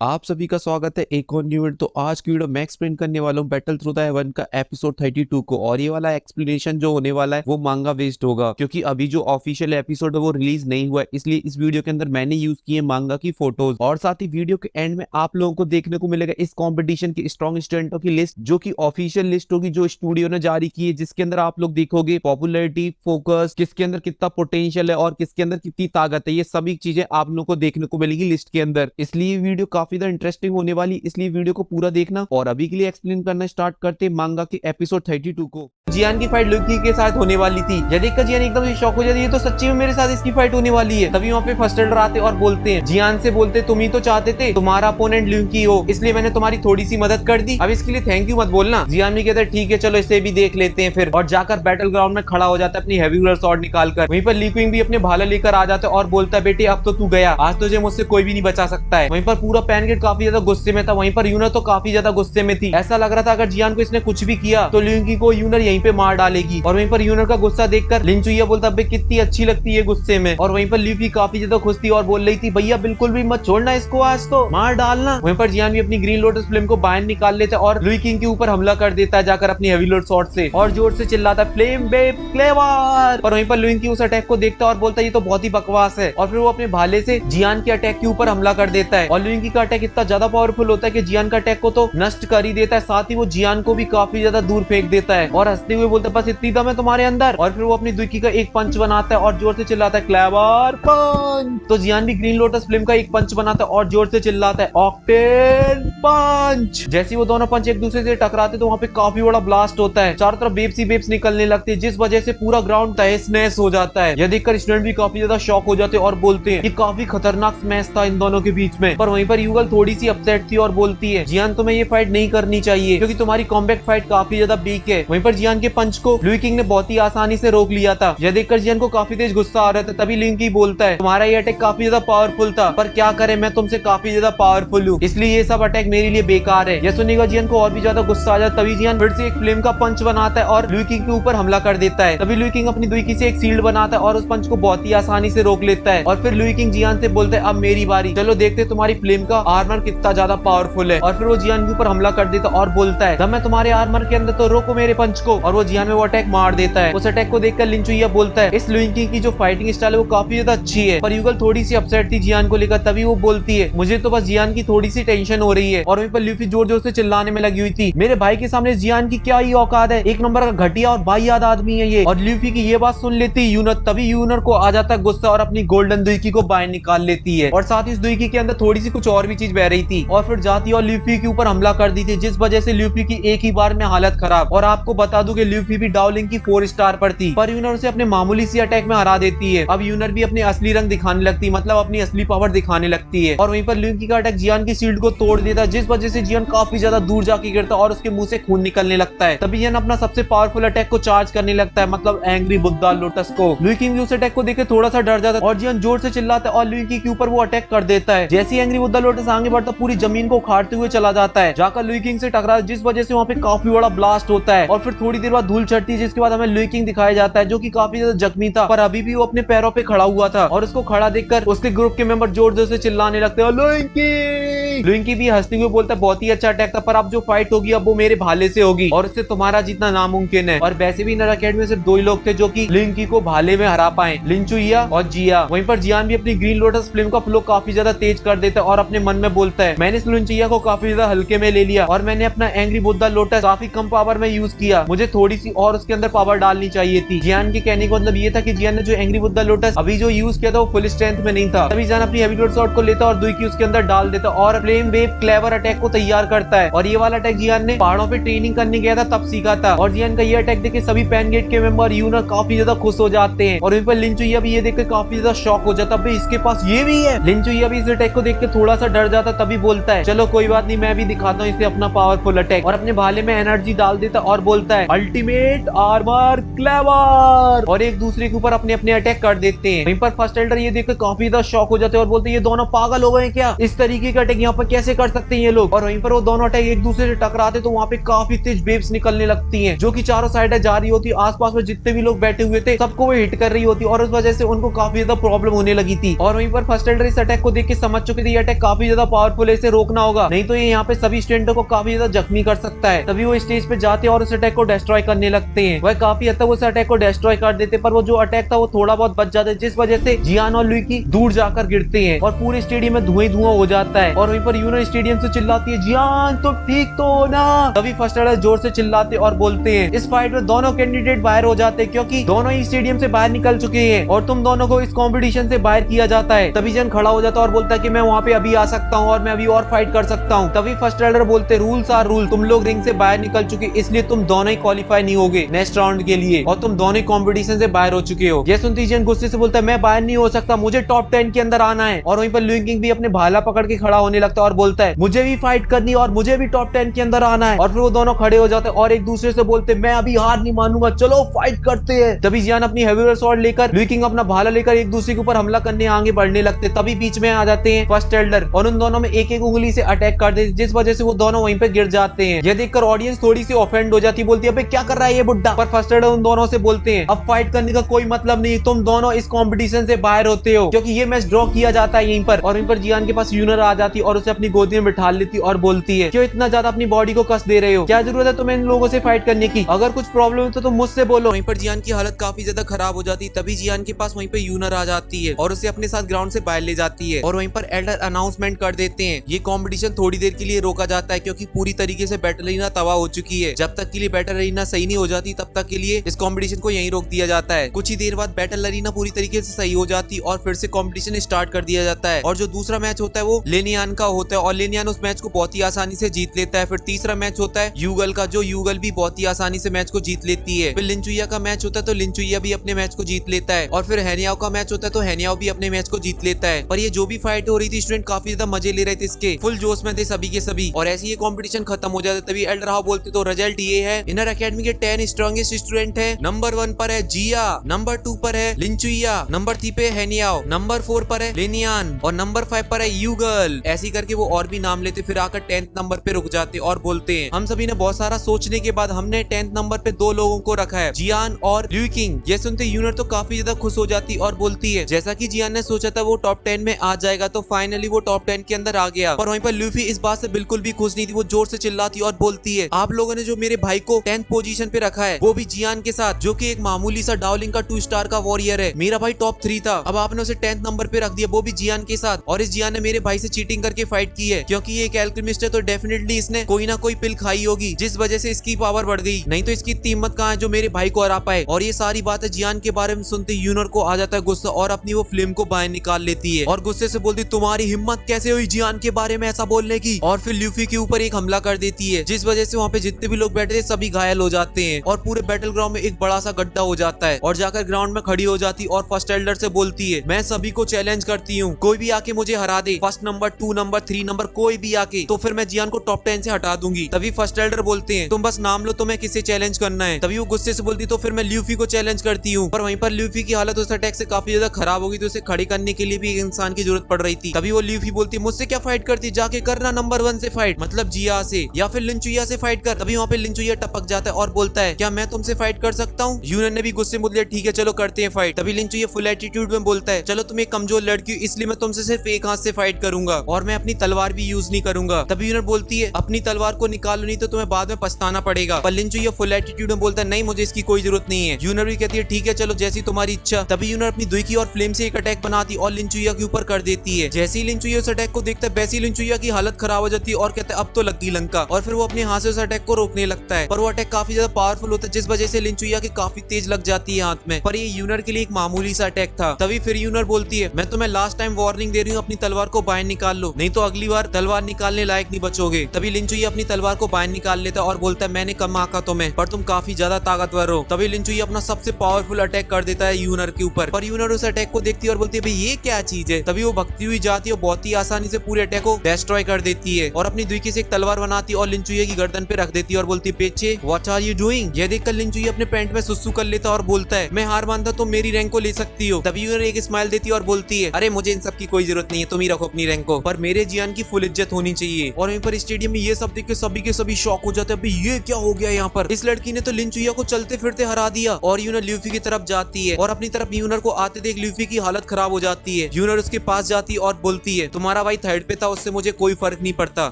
आप सभी का स्वागत है एक और न्यू वीडियो। तो आज की वीडियो मैं एक्सप्लेन करने वाला हूँ बैटल थ्रू द हेवन का एपिसोड 32 को। और ये वाला एक्सप्लेनेशन जो होने वाला है वो मांगा बेस्ड होगा, क्योंकि अभी जो ऑफिशियल एपिसोड है वो रिलीज नहीं हुआ है। इसलिए इस वीडियो के अंदर मैंने यूज किए मांगा की फोटोज, और साथ ही वीडियो के एंड में आप लोगों को देखने को मिलेगा इस कॉम्पिटिशन की स्ट्रॉन्ग स्टूडेंटों की लिस्ट, जो की ऑफिशियल लिस्ट होगी जो स्टूडियो ने जारी की है, जिसके अंदर आप लोग देखोगे पॉपुलैरिटी, फोकस, किसके अंदर कितना पोटेंशियल है और किसके अंदर कितनी ताकत है। ये सभी चीजें आप लोगों को देखने को मिलेगी लिस्ट के अंदर। इसलिए वीडियो काफी ज्यादा इंटरेस्टिंग होने वाली, इसलिए वीडियो को पूरा देखना। और अभी के लिए एक्सप्लेन करना स्टार्ट करते मांगा के एपिसोड 32 को। जियान की फाइट लुकी के साथ होने वाली थी। यह देखकर जियान एकदम से शॉक हो जाती है, तो सच्ची में मेरे साथ इसकी फाइट होने वाली है। तभी वहाँ पे फर्स्ट एडर आते और बोलते हैं, जियान से बोलते तुम ही तो चाहते थे तुम्हारा अपोनेंट लुकी हो, इसलिए मैंने तुम्हारी थोड़ी सी मदद कर दी। अब इसके लिए थैंक यू मत बोलना। जियान भी कहता है ठीक है चलो इसे भी देख लेते हैं फिर, और जाकर बैटल ग्राउंड में खड़ा हो जाता है अपनी हेवी स्वॉर्ड निकालकर। वहीं पर ली क्विंग भी अपने भाला लेकर आ जाता है और बोलता है बेटे अब तो तू गया, आज तुझे मुझसे कोई भी नहीं बचा सकता है। वहीं पर पूरा पैनगेट काफी ज्यादा गुस्से में था। वहीं पर यूनर तो काफी ज्यादा गुस्से में थी। ऐसा लग रहा था अगर जियान को इसने कुछ भी किया तो ल्यूकी को यूनर यहीं पे मार डालेगी। और वहीं पर यूनर का गुस्सा देखकर लिन चुइया बोलता है कितनी अच्छी लगती है गुस्से में। और वहीं पर ल्यूकी काफी ज्यादा खुश थी और बोल रही थी भैया बिल्कुल भी मत छोड़ना इसको, आज तो मार डालना। वहीं पर जियान भी अपनी ग्रीन लोटस फ्लेम को बाहर निकाल लेता है और लुई किंग के ऊपर हमला कर देता है जाकर अपनी हेवी लोड शॉट से, और जोर से चिल्लाता है फ्लेम बेब क्लेवर। और वहीं पर लुई किंग उस अटैक को देखता है और बोलता है ये तो बहुत ही बकवास है। और फिर वो अपने भाले से जियान के अटैक के ऊपर हमला कर देता है। और लुई किंग का अटैक इतना ज्यादा पावरफुल होता है कि जियान का अटैक को तो नष्ट कर ही देता है, साथ ही वो जियान को भी काफी ज्यादा दूर फेंक देता है। और हंसते हुए बोलता है बस इतनी दम है तुम्हारे अंदर। और फिर वो अपनी दुकी का एक पंच बनाता है और जोर से चिल्लाता है क्लेवर पंच। तो जियान भी ग्रीन लोटस फ्लेम का एक पंच बनाता है और जोर से चिल्लाता है ऑक्टेन पंच। जैसे वो दोनों पंच एक दूसरे से टकराते तो वहाँ पे काफी बड़ा ब्लास्ट होता है, चारों तरफ बेब्स ही बेब्स निकलने लगती है, जिस वजह से पूरा ग्राउंड तहस नहस हो जाता है। यह देखकर स्टूडेंट भी काफी ज्यादा शॉक हो जाते हैं और बोलते हैं ये काफी खतरनाक मैच था इन दोनों के बीच में। पर वहीं पर युगल थोड़ी सी अपसेट थी और बोलती है जियान तुम्हें ये फाइट नहीं करनी चाहिए, क्योंकि तुम्हारी कॉम्बैक्ट फाइट काफी ज्यादा वीक है। वहीं पर जियान के पंच को लुई किंग ने बहुत ही आसानी से रोक लिया था। यह देखकर जियान को काफी तेज गुस्सा आ रहा था। तभी लुई किंग बोलता है तुम्हारा ये अटैक काफी ज्यादा पावरफुल था, पर क्या करे मैं तुमसे काफी ज्यादा पावरफुल हूँ, इसलिए ये सब अटैक मेरे लिए बेकार है। यह सुनेगा जियान को और भी ज्यादा गुस्सा आ जाता। तभी जियान फिर से एक फ्लेम का पंच बनाता है और लुई किंग के ऊपर हमला कर देता है। तभी लुई किंग अपनी दुकी से एक शील्ड बनाता है और उस पंच को बहुत ही आसानी से रोक लेता है। और फिर लुई किंग जियान से बोलता है अब मेरी बारी, चलो देखते तुम्हारी फ्लेम का आर्मर कितना ज्यादा पावरफुल है। और फिर वो जियान के ऊपर हमला कर देता और बोलता है जब मैं तुम्हारे आर्मर के अंदर तो रोको मेरे पंच को। और वो जियान में वो अटैक मार देता है। उस अटैक को देखकर लिन चुइया बोलता है इस लुई किंग की जो फाइटिंग स्टाइल है वो काफी ज्यादा अच्छी है। पर युगल थोड़ी सी अपसेट थी जियान को लेकर। तभी वो बोलती है मुझे तो बस जियान की थोड़ी सी टेंशन हो रही है। और वहीं पर ल्यूफी जोर जोर से चिल्लाने में लगी हुई थी मेरे भाई के सामने जियान की क्या ही औकात है, एक नंबर का घटिया और वाहियात आदमी है ये। और ल्यूफी की ये बात सुन लेती यूनर। तभी यूनर को आ जाता है गुस्सा और अपनी गोल्डन दुकी को बाहर निकाल लेती है। और साथ ही इस दुकी के अंदर थोड़ी सी कुछ और भी चीज बह रही थी और फिर जाती और ल्यूफी के ऊपर हमला कर दी थी, जिस वजह से ल्यूफी की एक ही बार में हालत खराब। और आपको बता दूं कि ल्यूफी भी डाउलिंग की 4 स्टार पर थी, पर यूनर उसे अपने मामूली सी अटैक में हरा देती है। अब यूनर भी अपने असली रंग दिखाने लगती है, मतलब अपनी असली पावर दिखाने लगती है। और वहीं पर ल्यूकी का अटैक जियान की शील्ड को तोड़ देता, जिस वजह से जियान काफी ज्यादा दूर जाके गिरता और उसके मुंह से खून निकलने लगता है। तभी जियान अपना सबसे पावरफुल अटैक को चार्ज करने लगता है, मतलब एंग्री बुद्धा लोटस को। लुई भी उस अटैक को देख थोड़ा सा डर जाता है और जियान जोर से चिल्लाता है और लुई के ऊपर वो अटैक कर देता है। जैसे एंग्री बुद्धा लोटस आगे बढ़ता पूरी जमीन को उखाड़ते हुए चला जाता है, जाकर लुई किंग से टकरा, जिस वजह से वहाँ पे काफी बड़ा ब्लास्ट होता है। और फिर थोड़ी देर बाद धूल चढ़ती है, जिसके बाद हमें लुई किंग दिखाया जाता है जो कि काफी ज्यादा जख्मी था, पर अभी भी वो अपने पैरों पे खड़ा हुआ था। और उसको खड़ा देखकर उसके ग्रुप के मेंबर जोर जोर से चिल्लाने लगते हैं लुई भी हंसते हुए बोलता है बहुत ही अच्छा अटैक था, पर अब जो फाइट होगी अब वो मेरे भाले से होगी और उससे तुम्हारा जीतना नामुमकिन है। और वैसे भी नर अकेडमी में सिर्फ 2 ही लोग थे जो कि लिंकी को भाले में हरा पाए, लिन चुइया और जिया। वहीं पर जियान भी अपनी ग्रीन लोटस फ्लेम का फ्लो काफी ज्यादा तेज कर देता है और अपने मन में बोलता है मैंने इस लिन चुइया को काफी ज्यादा हल्के में ले लिया और मैंने अपना एंग्री बुद्धा लोटस काफी कम पावर में यूज किया, मुझे थोड़ी सी और उसके अंदर पावर डालनी चाहिए थी। जियान के कहने का मतलब ये था कि जियान ने जो एंग्री बुद्धा लोटस अभी जो यूज किया था वो फुल स्ट्रेंथ में नहीं था। तभी जियान अपनी हेवी लोड शॉट को लेता और दुई की उसके अंदर डाल देता और फ्लेम वेव क्लेवर अटैक को तैयार करता है। और ये वाला अटैक जियान ने पहाड़ों पे ट्रेनिंग करने गया था तब सीखा था। और जियान का ये अटैक देख के सभी पैनगेट के मेंबर यूनर काफी ज्यादा खुश हो जाते हैं। और वहीं पर लिन चुइया भी ये देख के काफी ज्यादा शॉक हो जाता है इसके पास ये भी है। लिन चुइया भी इस अटैक को देख के थोड़ा सा डर जाता, तभी बोलता है चलो कोई बात नहीं मैं भी दिखाता हूँ इसे अपना पावरफुल अटैक। और अपने भाले में एनर्जी डाल देता और बोलता है अल्टीमेट आर्मर क्लेवर, और एक दूसरे के ऊपर अपने अपने अटैक कर देते हैं। वहीं पर फर्स्ट एल्डर ये देख के काफी ज्यादा शॉक हो जाते हैं और बोलते हैं ये दोनों पागल हो गए क्या, इस तरीके का अटैक यहाँ पे कैसे कर सकते हैं ये लोग। और वहीं पर वो दोनों अटैक एक दूसरे से टकराते तो वहाँ पे काफी तेज वेव्स निकलने लगती है जो की चारों साइड जा रही होती। आसपास में जितने भी लोग बैठे हुए थे सबको वो हिट कर रही होती और उस वजह से उनको काफी ज्यादा प्रॉब्लम होने लगी थी। और वहीं पर फर्स्ट एल्डर इस अटैक को देख के समझ चुके थे ये अटैक काफी ज्यादा पावरफुल है, इसे रोकना होगा, नहीं तो ये यहाँ पे सभी स्टूडेंटों को काफी ज्यादा जख्मी कर सकता है। तभी वो स्टेज पे जाते और उस अटैक को डिस्ट्रॉय करने लगते हैं। वह काफी हद तक उस अटैक को डिस्ट्रॉय कर देते, पर वो जो अटैक था वो थोड़ा बहुत बच जाता है, जिस वजह से जियान और लुई दूर जाकर गिरते हैं और पूरे स्टेडियम में धुआं धुआं हो जाता है। और वहीं पर यूनर स्टेडियम से चिल्लाती है, जियान तुम ठीक तो हो ना। तभी फर्स्ट एल्डर जोर से चिल्लाते और बोलते हैं, इस फाइट में दोनों कैंडिडेट बाहर हो जाते हैं क्योंकि दोनों ही स्टेडियम से बाहर निकल चुके हैं और तुम दोनों को इस कॉम्पिटिशन से बाहर किया जाता है। तभी जन खड़ा हो जाता है और बोलता है कि मैं वहाँ पे अभी आ सकता हूँ और मैं अभी और फाइट कर सकता हूँ। तभी फर्स्ट एल्डर बोलते, रूल्स आर रूल, तुम लोग रिंग से बाहर निकल चुके इसलिए तुम दोनों ही क्वालिफाई नहीं होगे नेक्स्ट राउंड के लिए और तुम दोनों ही कॉम्पिटिशन से बाहर हो चुके हो। ये सुनती जन गुस्से से बोलता है, मैं बाहर नहीं हो सकता, मुझे टॉप 10 के अंदर आना है। और वहीं पर लुई किंग भी अपने भाला पकड़ के खड़ा होने लगता है और बोलता है, मुझे भी फाइट करनी और मुझे भी टॉप 10 के अंदर आना है। और फिर वो दोनों खड़े हो जाते हैं और एक दूसरे से बोलते, मैं अभी हार नहीं मानूंगा, चलो फाइट करते हैं। तभी जियान अपनी हेवी स्वॉर्ड लेकर, लुई किंग अपना भाला लेकर एक दूसरे के ऊपर हमला करने आगे बढ़ने लगते। तभी बीच में आ जाते हैं फर्स्ट एल्डर और उन दोनों में एक एक उंगली से अटैक कर देते, जिस वजह से वो दोनों वहीं पे गिर जाते हैं। ये देखकर ऑडियंस थोड़ी सी ऑफेंड हो जाती है, बोलती है, अबे क्या कर रहा है ये बुड्ढा। पर फर्स्ट एल्डर उन दोनों से बोलते हैं, अब फाइट करने का कोई मतलब नहीं, तुम दोनों इस कंपटीशन से बाहर होते हो क्योंकि ये मैच ड्रॉ किया जाता है यहीं पर। और वहीं पर जियान के पास यूनर आ जाती और उसे अपनी गोदी में बिठा लेती और बोलती है, क्यों इतना ज्यादा अपनी बॉडी को कस दे रहे हो, क्या जरूरत है तुम्हें इन लोगों से फाइट करने की, अगर कुछ प्रॉब्लम है तो तुम मुझसे बोलो। वहीं पर जियान की हालत काफी ज्यादा खराब हो जाती, तभी जियान के पास वहीं पे यूनर आ जाती है और उसे अपने साथ ग्राउंड से बाहर ले जाती है। और वहीं पर एल्डर अनाउंसमेंट कर देते हैं, ये कंपटीशन थोड़ी देर के लिए रोका जाता है क्योंकि पूरी तरीके से बैटल अरीना तबाह हो चुकी है। जब तक के लिए बैटल अरीना सही नहीं हो जाती तब तक के लिए इस कंपटीशन को यहीं रोक दिया जाता है। कुछ ही देर बाद बैटल अरीना पूरी तरीके से सही हो जाती और फिर से कंपटीशन स्टार्ट कर दिया जाता है। और जो दूसरा मैच होता है वो लेनियान का होता है और लेनियान उस मैच को बहुत ही आसानी से जीत लेता है। फिर तीसरा मैच होता है यूगल का, जो यूगल भी बहुत ही आसानी से मैच को जीत लेती है। फिर लिंचुइया का मैच होता है तो लिंचुइया भी अपने मैच को जीत लेता है। और फिर हेनियाओ का मैच होता है तो हेनियाओ भी अपने मैच को जीत लेता है। पर ये जो भी फाइट हो रही थी स्टूडेंट काफी ज्यादा मजे ले रहे थे, इसके फुल जोश में थे सभी के सभी। और ऐसे ये कंपटीशन खत्म हो जाता है। तभी एल्डर हाउ बोलते तो रिजल्ट ये है, इनर एकेडमी के 10 स्ट्रॉन्गेस्ट स्टूडेंट है। नंबर 1 पर है जिया, नंबर 2 पर है लिंचुइया, नंबर 3 पे हेनियाओ, नंबर 4 पर है लेनियान और नंबर 5 पर है यूगल। ऐसी करके वो और भी नाम लेते, फिर आकर 10th नंबर पे रुक जाते और बोलते हैं, हम सभी ने बहुत सारा सोचने के बाद हमने 10th नंबर पे 2 लोगों को रखा है, जियान और लुई किंग। ये सुनते यूनर तो काफी ज्यादा खुश हो जाती और बोलती है, जैसा कि जियान ने सोचा था वो टॉप 10 में आ जाएगा तो फाइनली वो टॉप 10 के अंदर आ गया। पर वहीं पर लूफी इस बात से बिल्कुल भी खुश नहीं थी, वो जोर से चिल्लाती और बोलती है, आप लोगों ने जो मेरे भाई को 10th पोजीशन पे रखा है वो भी जियान के साथ, जो कि एक मामूली सा डाउलिंग का 2 स्टार का वॉरियर है। मेरा भाई टॉप 3 था, अब आपने उसे 10th नंबर पे रख दिया, वो भी जियान के साथ। और इस जियान ने मेरे भाई से चीटिंग करके फाइट की है क्योंकि ये एक एल्केमिस्ट है तो डेफिनेटली इसने कोई ना कोई पिल खाई होगी जिस वजह से इसकी पावर बढ़ गई, नहीं तो इसकी इतनी हिम्मत कहाँ है जो मेरे भाई को हरा पाए। और ये सारी बातें जियान के बारे में सुनते यूनर को आ जाता है गुस्सा और अपनी वो फिल्म को बाहर निकाल लेती है और गुस्से से बोलती, तुम्हारी हिम्मत कैसे हुई जियान के बारे में ऐसा बोलने की। और फिर लूफी के ऊपर एक हमला कर देती है जिस वजह से वहाँ पे जितने भी लोग बैठे थे सभी घायल हो जाते हैं और पूरे बैटल ग्राउंड में एक बड़ा सा गड्ढा हो जाता है। और जाकर ग्राउंड में खड़ी हो जाती और फर्स्ट एल्डर से बोलती है, मैं सभी को चैलेंज करती हूँ, कोई भी आके मुझे हरा दे, फर्स्ट नंबर 2 नंबर 3 नंबर कोई भी आके, तो फिर मैं जियान को टॉप 10 से हटा दूंगी। तभी फर्स्ट एल्डर बोलते हैं, तुम बस नाम लो तुम्हें किसे चैलेंज करना है। तभी वो गुस्से से बोलती, तो फिर मैं लूफी को चैलेंज करती हूँ। पर वहीं पर लूफी की हालत उस अटैक से काफी ज्यादा खराब हो गई तो उसे खड़ी करने के लिए भी एक इंसान की जरूरत पड़ रही थी। तभी वो लूफी बोलती, मुझसे क्या फाइट करती, जाके करना नंबर 1 से फाइट, मतलब जिया से, या फिर लिंचुइया से फाइट कर। तभी वहाँ पे लिंचुइया टपक जाता है और बोलता है, क्या मैं तुमसे फाइट कर सकता हूँ। यूनन ने भी गुस्से में बोल दिया, ठीक है चलो करते हैं फाइट। तभी लिंचुइया फुल एटीट्यूड में बोलता है, चलो तुम एक कमजोर लड़की हो इसलिए मैं तुमसे सिर्फ एक हाथ से फाइट करूंगा और मैं अपनी तलवार भी यूज नहीं करूंगा। तभी यूनन बोलती है, अपनी तलवार को निकालो नहीं तो तुम्हें बाद में पछताना पड़ेगा। पर लिंचुइया फुल एटीट्यूड में बोलता है, नहीं मुझे इसकी कोई जरूरत नहीं है। यूनर भी कहती है, ठीक है चलो जैसी तुम्हारी इच्छा। तभी यूनर अपनी दुई की और फ्लेम से एक अटैक बनाती और लिंचुइया के ऊपर कर देती है। जैसे ही लिंचुइया उस अटैक को देखता है वैसे ही लिंचुइया की हालत खराब हो जाती है और कहता है, अब तो लग गई लंका। और फिर वो अपने हाथ से उस अटैक को रोकने लगता है पर वो अटैक काफी ज्यादा पावरफुल होता है जिस वजह से लिंचुइया की काफी तेज लग जाती है हाथ में। पर ये यूनर के लिए एक मामूली सा अटैक था। तभी फिर यूनर बोलती है, मैं तुम्हें लास्ट टाइम वार्निंग दे रही हूँ, अपनी तलवार को बाहर निकाल लो नहीं तो अगली बार तलवार निकालने लायक नहीं बचोगे। तभी लिंचुइया अपनी तलवार को बाहर निकाल लेता है और बोलता है, मैंने कम आका तुम्हें, पर तुम काफी ज्यादा ताकतवर हो। तभी लिंचुइया अपना सबसे पावरफुल अटैक कर देता है यूनर के ऊपर। पर यूनर उस अटैक को देखती है और बोलती है, भाई ये क्या चीज है। तभी वो भगती हुई जाती है और बहुत ही आसानी से पूरे अटैक को डिस्ट्रॉय कर देती है और अपनी दुई से एक तलवार बनाती है और लिंचुइया की गर्दन पे रख देती है और बोलती है, पेचे व्हाट आर यू डूइंग। ये देखकर लिंचुइया अपने पैंट में सुसु कर लेता और बोलता है, मैं हार मानता तो मेरी रैंक को ले सकती हो। तभी यूनर एक स्माइल देती है और बोलती है, अरे मुझे इन सब की कोई जरूरत नहीं है, तुम ही रखो अपनी रैंक को। पर मेरे जियान की फुल इज्जत होनी चाहिए। और वहीं पर स्टेडियम में ये सब देख के सभी के सभी शॉक हो जाते हैं, अभी ये क्या हो गया यहाँ पर, इस लड़की ने तो लिन चुया को चलते फिरते हरा दिया। और यूनर ल्यूफी की तरफ जाती है और अपनी तरफ यूनर को आते देख ल्यूफी की हालत खराब हो जाती है। यूनर उसके पास जाती है और बोलती है तुम्हारा भाई थर्ड पे था, उससे मुझे कोई फर्क नहीं पड़ता,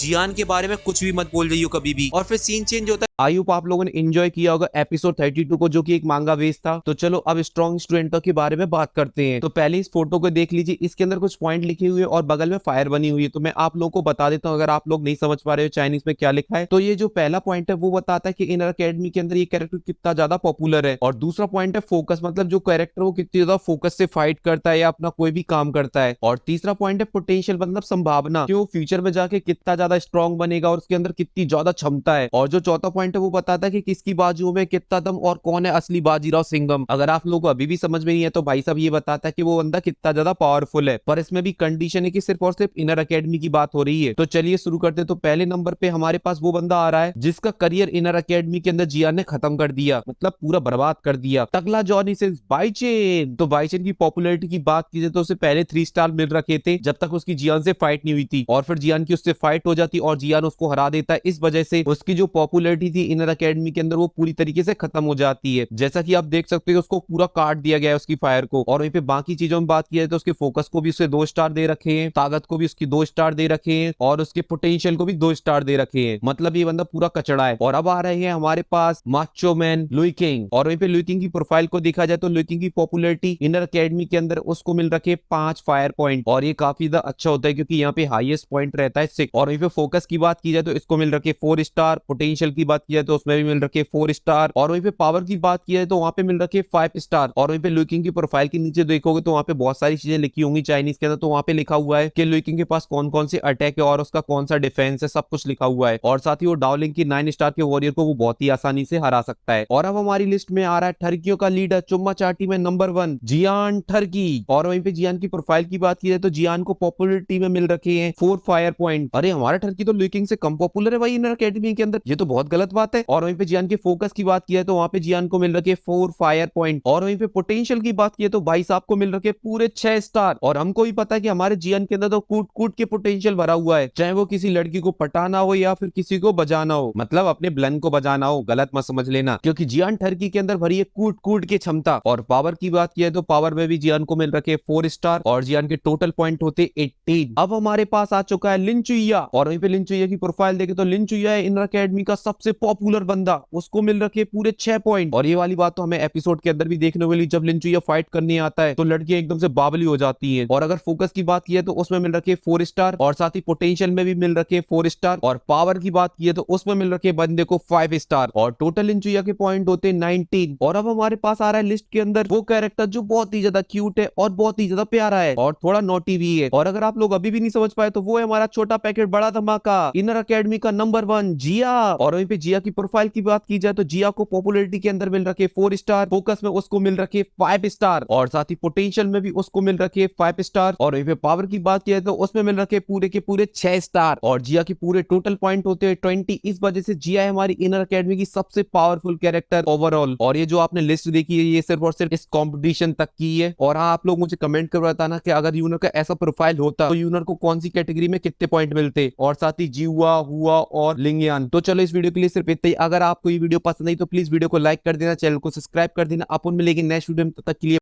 जियान के बारे में कुछ भी मत बोल रही हो कभी भी। और फिर सीन चेंज होता है। आई होप आप लोगों ने एंजॉय किया होगा एपिसोड 32 को, जो कि एक मांगा बेस था। तो चलो अब स्ट्रॉन्ग स्टूडेंटों के बारे में बात करते हैं। तो पहले इस फोटो को देख लीजिए, इसके अंदर कुछ पॉइंट लिखे हुए और बगल में फायर बनी हुई है। तो मैं आप लोगों को बता देता हूँ, अगर आप लोग नहीं समझ पा रहे हो चाइनीज में क्या लिखा है। तो ये जो पहला पॉइंट है वो बताता है कि इनर अकेडमी के अंदर ये कैरेक्टर कितना ज्यादा पॉपुलर है। और दूसरा पॉइंट है फोकस, मतलब जो कैरेक्टर वो कितनी ज्यादा फोकस से फाइट करता है या अपना कोई भी काम करता है। और तीसरा पॉइंट है पोटेंशियल, मतलब संभावना कि वो फ्यूचर में जाके कितना ज्यादा स्ट्रॉन्ग बनेगा और उसके अंदर कितनी ज्यादा क्षमता है। और जो चौथा पॉइंट है वो बताता है कि किसकी बाजू में कितना दम और कौन है असली बाजीराव सिंघम। अगर आप लोगों को अभी भी समझ में नहीं है तो भाई साहब ये बताता है कि वो बंदा कितना ज्यादा पावरफुल है। पर इसमें भी कंडीशन है कि सिर्फ और सिर्फ इनर अकेडमी की बात हो रही है। तो चलिए शुरू करते। तो पहले नंबर पे हमारे पास वो बंदा आ रहा है जिसका करियर इनर अकेडमी के अंदर जियान ने खत्म कर दिया, मतलब पूरा बर्बाद कर दिया। टकला जॉनी से बाइचेन। तो बाइचेन की पॉपुलैरिटी की बात की जाए तो उसे पहले 3 स्टार मिल रखे थे जब तक उसकी जियान से फाइट नहीं हुई थी। और फिर जियान की उससे फाइट हो जाती और जियान उसको हरा देता है। इस वजह से उसकी जो पॉपुलैरिटी थी इनर अकेडमी के अंदर वो पूरी तरीके से खत्म हो जाती है। जैसा कि आप देख सकते हो उसको पूरा काट दिया गया है उसकी फायर को। और वहीं पे बाकी चीजों में बात की जाए तो उसके फोकस को भी उसे 2 स्टार दे रखे हैं, ताकत को भी उसकी 2 स्टार दे रखे हैं और उसके पोटेंशियल को भी 2 स्टार दे रखे हैं। मतलब ये बंदा पूरा कचड़ा है। और अब आ रहे हैं हमारे पास माचो मैन लुई किंग। और वहीं पे लुई किंग की प्रोफाइल को देखा जाए तो लुई किंग की पॉपुलैरिटी इनर अकेडमी के अंदर उसको मिल रखे 5 फायर पॉइंट। और ये काफी ज्यादा अच्छा होता है क्योंकि यहाँ पे हाईएस्ट पॉइंट रहता है 6। और वहीं पे फोकस की बात की जाए तो इसको मिल रखे 4 स्टार। पोटेंशियल की बात की जाए तो उसमें भी मिल रखे 4 स्टार। और वहीं पे पावर की बात की जाए तो वहां पे मिल रखे 5 स्टार। और वहीं पे लुई किंग की प्रोफाइल के नीचे देखोगे तो वहां पे बहुत सारी चीजें लिखी होंगी चाइनीज के अंदर। तो वहां पे लिखा हुआ है कि लुई किंग के पास कौन कौन से अटैक है और उसका कौन सा डिफेंस है, सब कुछ लिखा हुआ है। और साथ ही वो डाउलिंग की 9 स्टार के वॉरियर को वो बहुत ही आसानी से हरा सकता है। और अब हमारी लिस्ट में आ रहा है ठर्कियों का लीडर, चुम्मा चाटी में नंबर 1 जियान ठर्की। और वहीं पे जियान की प्रोफाइल की बात की जाए तो जियान को पॉपुलरिटी में मिल रखे हैं 4 फायर पॉइंट। अरे हमारा ठर्की तो लुई किंग से कम पॉपुलर है भाई इनर अकेडमी के अंदर, ये तो बहुत गलत बात है। और वहीं पे जियान के फोकस की बात की जाए तो वहां पे जियान को मिल रखे 4 फायर पॉइंट। और वहीं पे पोटेंशियल की बात की तो भाई साहब को मिल रखे पूरे 6 स्टार। और हमको भी पता है कि हमारे जियान के अंदर तो कूट कूट के पोटेंशियल भरा हुआ है, चाहे वो किसी लड़की को पटाना हो या फिर किसी को बजाना हो, मतलब अपने ब्लन को बजाना हो, गलत मत समझ लेना, क्योंकि जियान ठर्की के अंदर भरी है कूट कूट की क्षमता। और पावर की बात की तो पावर में भी जियान को मिल रखे 4 स्टार और जियान के टोटल पॉइंट होते 18। अब हमारे पास आ चुका है लिन चुइया। और वहीं पे लिन चुइया की प्रोफाइल देखे तो लिन चुइया है इनर अकेडमी का सबसे पॉपुलर बंदा, उसको मिल रखे पूरे 6 पॉइंट। और ये वाली बात तो हमें एपिसोड के अंदर भी देखने को मिली, जब लिन चुइया फाइट करने आता है तो लड़कियां एकदम से बावली हो जाती हैं। और अगर फोकस की बात की है तो उसमें मिल रखे 4 स्टार और साथ ही पोटेंशियल में भी मिल रखे 4 स्टार। और पावर की बात की है तो उसमें मिल रखे बंदे को 5 स्टार। और टोटल लिन चुइया के पॉइंट होते 19। और अब हमारे पास आ रहा है लिस्ट के अंदर वो कैरेक्टर जो बहुत ही ज्यादा क्यूट है और बहुत ही ज्यादा प्यारा है और थोड़ा नोटी भी है। और अगर आप लोग अभी भी नहीं समझ पाए तो वो है हमारा छोटा पैकेट बड़ा धमाका, इनर अकेडमी का नंबर 1 जिया। और वहीं पे जिया की प्रोफाइल की बात की जाए तो जिया को पॉपुलैरिटी के अंदर मिल रखे 4 स्टार, फोकस में उसको मिल रखे 5 स्टार और साथ ही पोटेंशियल में भी उसको मिल रखे 5 स्टार। और वहीं पे पावर की बात की जाए तो उसमें मिल रखे पूरे के पूरे 6 स्टार। और जिया के पूरे टोटल पॉइंट होते हैं 20। इस वजह से जिया है हमारी इनर अकेडमी की सबसे पावरफुल कैरेक्टर ओवरऑल। और ये जो आपने लिस्ट देखी है ये सिर्फ और सिर्फ इस कंपटीशन तक की है। और हाँ, आप लोग मुझे कमेंट कर बताना कि अगर यूनर का ऐसा प्रोफाइल होता तो यूनर को कौन सी कैटेगरी में कितने पॉइंट मिलते, और साथ ही जीवा हुआ और लिंगयान। तो चलो इस वीडियो के लिए सिर्फ इतना ही। अगर आपको ये वीडियो पसंद आई तो प्लीज वीडियो को लाइक कर देना, चैनल को सब्सक्राइब कर देना। अपन मिलेंगे नेक्स्ट वीडियो में, तब तक के लिए